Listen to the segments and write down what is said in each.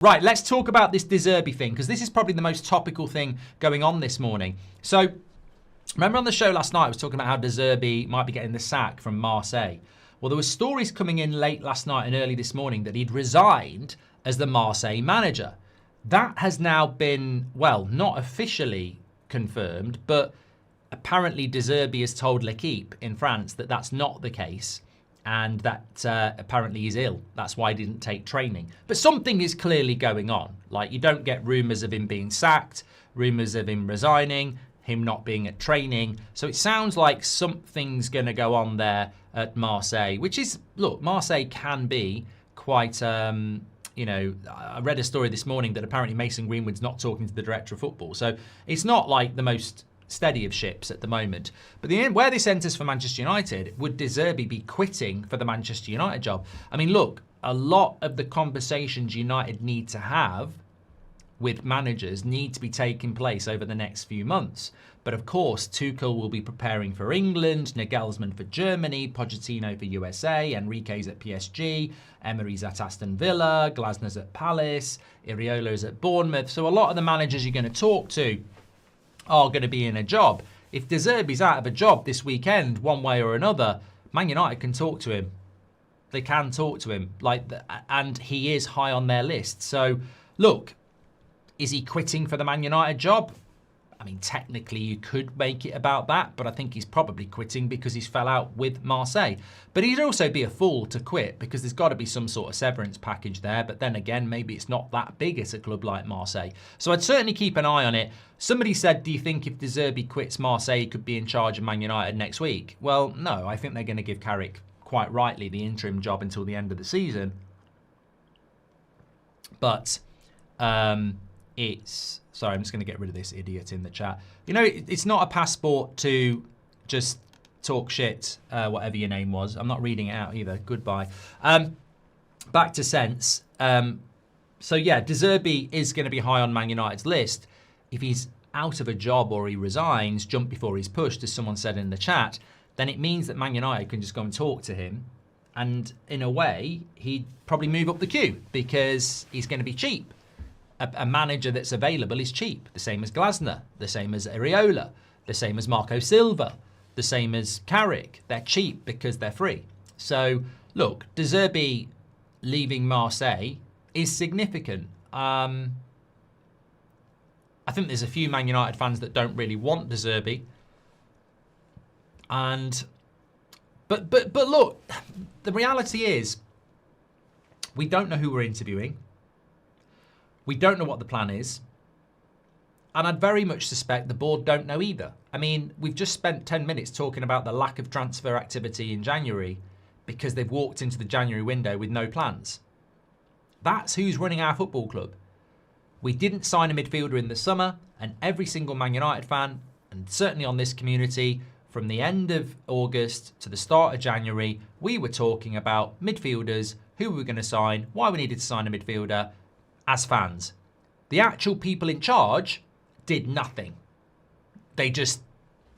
Right, let's talk about this De Zerbi thing, because this is probably the most topical thing going on this morning. So, remember on the show last night, I was talking about how De Zerbi might be getting the sack from Marseille. Well, there were stories coming in late last night and early this morning that he'd resigned as the Marseille manager. That has now been, well, not officially confirmed, but apparently De Zerbi has told L'Equipe in France that that's not the case. And that apparently he's ill. That's why he didn't take training. But something is clearly going on. Like, you don't get rumours of him being sacked, rumours of him resigning, him not being at training. So it sounds like something's going to go on there at Marseille, which is, look, Marseille can be quite, you know, I read a story this morning that apparently Mason Greenwood's not talking to the director of football. So it's not like the most steady of ships at the moment. But where this enters for Manchester United, would De Zerbi be quitting for the Manchester United job? I mean, look, a lot of the conversations United need to have with managers need to be taking place over the next few months. But of course, Tuchel will be preparing for England, Nagelsmann for Germany, Pochettino for USA, Enrique's at PSG, Emery's at Aston Villa, Glasner's at Palace, Iriola's at Bournemouth. So a lot of the managers you're going to talk to are going to be in a job. If De Zerbi's out of a job this weekend, one way or another, Man United can talk to him. They can talk to him, and he is high on their list. So, look, is he quitting for the Man United job? I mean, technically you could make it about that, but I think he's probably quitting because he's fell out with Marseille. But he'd also be a fool to quit because there's got to be some sort of severance package there. But then again, maybe it's not that big at a club like Marseille. So I'd certainly keep an eye on it. Somebody said, do you think if De Zerbi quits Marseille, he could be in charge of Man United next week? Well, no, I think they're going to give Carrick, quite rightly, the interim job until the end of the season. But it's... Sorry, I'm just going to get rid of this idiot in the chat. You know, it's not a passport to just talk shit, whatever your name was. I'm not reading it out either. Goodbye. Back to sense. So, yeah, De Zerbi is going to be high on Man United's list. If he's out of a job or he resigns, jump before he's pushed, as someone said in the chat, then it means that Man United can just go and talk to him. And in a way, he'd probably move up the queue because he's going to be cheap. A manager that's available is cheap. The same as Glasner, the same as Areola, the same as Marco Silva, the same as Carrick. They're cheap because they're free. So, look, De Zerbi leaving Marseille is significant. I think there's a few Man United fans that don't really want De Zerbi. But look, the reality is we don't know who we're interviewing. We don't know what the plan is. And I'd very much suspect the board don't know either. I mean, we've just spent 10 minutes talking about the lack of transfer activity in January because they've walked into the January window with no plans. That's who's running our football club. We didn't sign a midfielder in the summer, and every single Man United fan, and certainly on this community, from the end of August to the start of January, we were talking about midfielders, who we were going to sign, why we needed to sign a midfielder, as fans. The actual people in charge did nothing. They just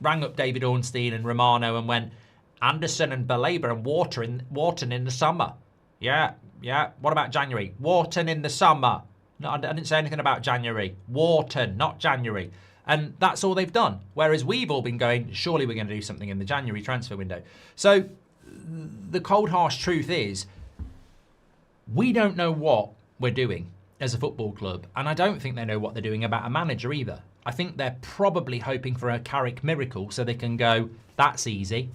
rang up David Ornstein and Romano and went, Anderson and Baleba and Wharton in the summer. Yeah. What about January? Wharton in the summer. No, I didn't say anything about January. Wharton, not January. And that's all they've done. Whereas we've all been going, surely we're going to do something in the January transfer window. So the cold, harsh truth is, we don't know what we're doing as a football club, and I don't think they know what they're doing about a manager either. I think they're probably hoping for a Carrick miracle so they can go, that's easy.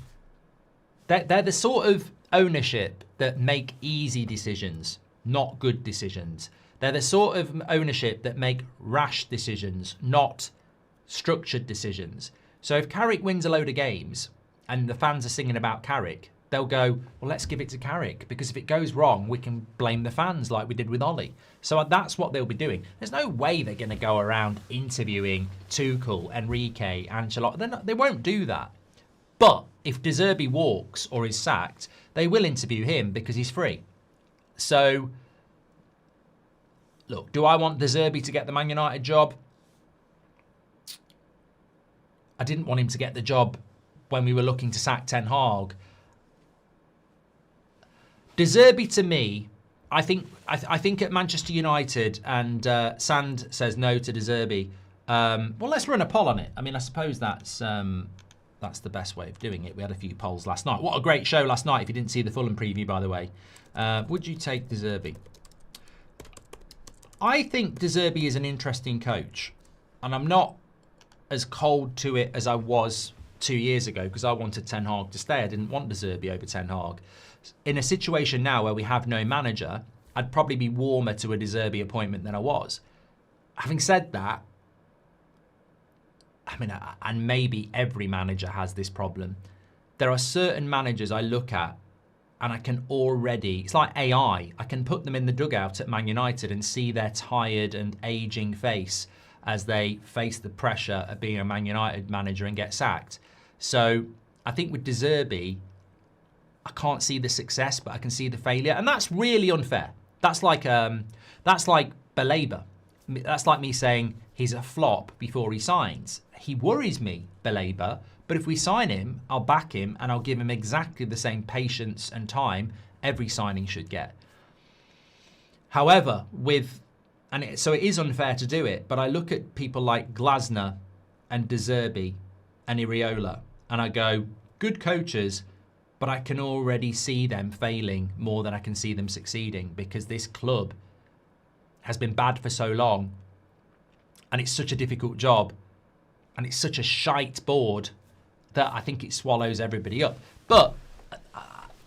They're the sort of ownership that make easy decisions, not good decisions. They're the sort of ownership that make rash decisions, not structured decisions. So if Carrick wins a load of games and the fans are singing about Carrick, they'll go, well, let's give it to Carrick, because if it goes wrong, we can blame the fans like we did with Ollie. So that's what they'll be doing. There's no way they're going to go around interviewing Tuchel, Enrique, Ancelotti. They won't do that. But if De Zerbi walks or is sacked, they will interview him because he's free. So, look, do I want De Zerbi to get the Man United job? I didn't want him to get the job when we were looking to sack Ten Hag. De Zerbi, to me, I think at Manchester United, and Sand says no to De Zerbi. Well, let's run a poll on it. I mean, I suppose that's the best way of doing it. We had a few polls last night. What a great show last night! If you didn't see the Fulham preview, by the way, would you take De Zerbi? I think De Zerbi is an interesting coach, and I'm not as cold to it as I was 2 years ago because I wanted Ten Hag to stay. I didn't want De Zerbi over Ten Hag. In a situation now where we have no manager, I'd probably be warmer to a De Zerbi appointment than I was. Having said that, I mean, and maybe every manager has this problem. There are certain managers I look at and I can already, it's like AI, I can put them in the dugout at Man United and see their tired and aging face as they face the pressure of being a Man United manager and get sacked. So I think with De Zerbi, I can't see the success, but I can see the failure. And that's really unfair. That's like Belabor. That's like me saying he's a flop before he signs. He worries me, Belabor, but if we sign him, I'll back him and I'll give him exactly the same patience and time every signing should get. However, so it is unfair to do it, but I look at people like Glasner and De Zerbi and Iriola and I go, good coaches, but I can already see them failing more than I can see them succeeding because this club has been bad for so long and it's such a difficult job and it's such a shite board that I think it swallows everybody up. But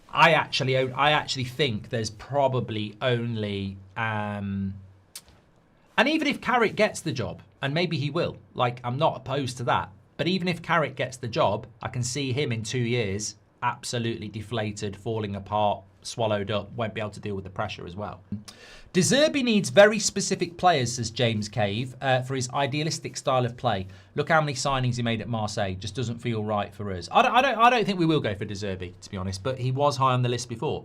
I actually think there's probably only... and even if Carrick gets the job, and maybe he will, like I'm not opposed to that, but even if Carrick gets the job, I can see him in 2 years absolutely deflated, falling apart, swallowed up, won't be able to deal with the pressure as well. De Zerbi needs very specific players, says James Cave, for his idealistic style of play. Look how many signings he made at Marseille. Just doesn't feel right for us. I don't think we will go for De Zerbi, to be honest, but he was high on the list before.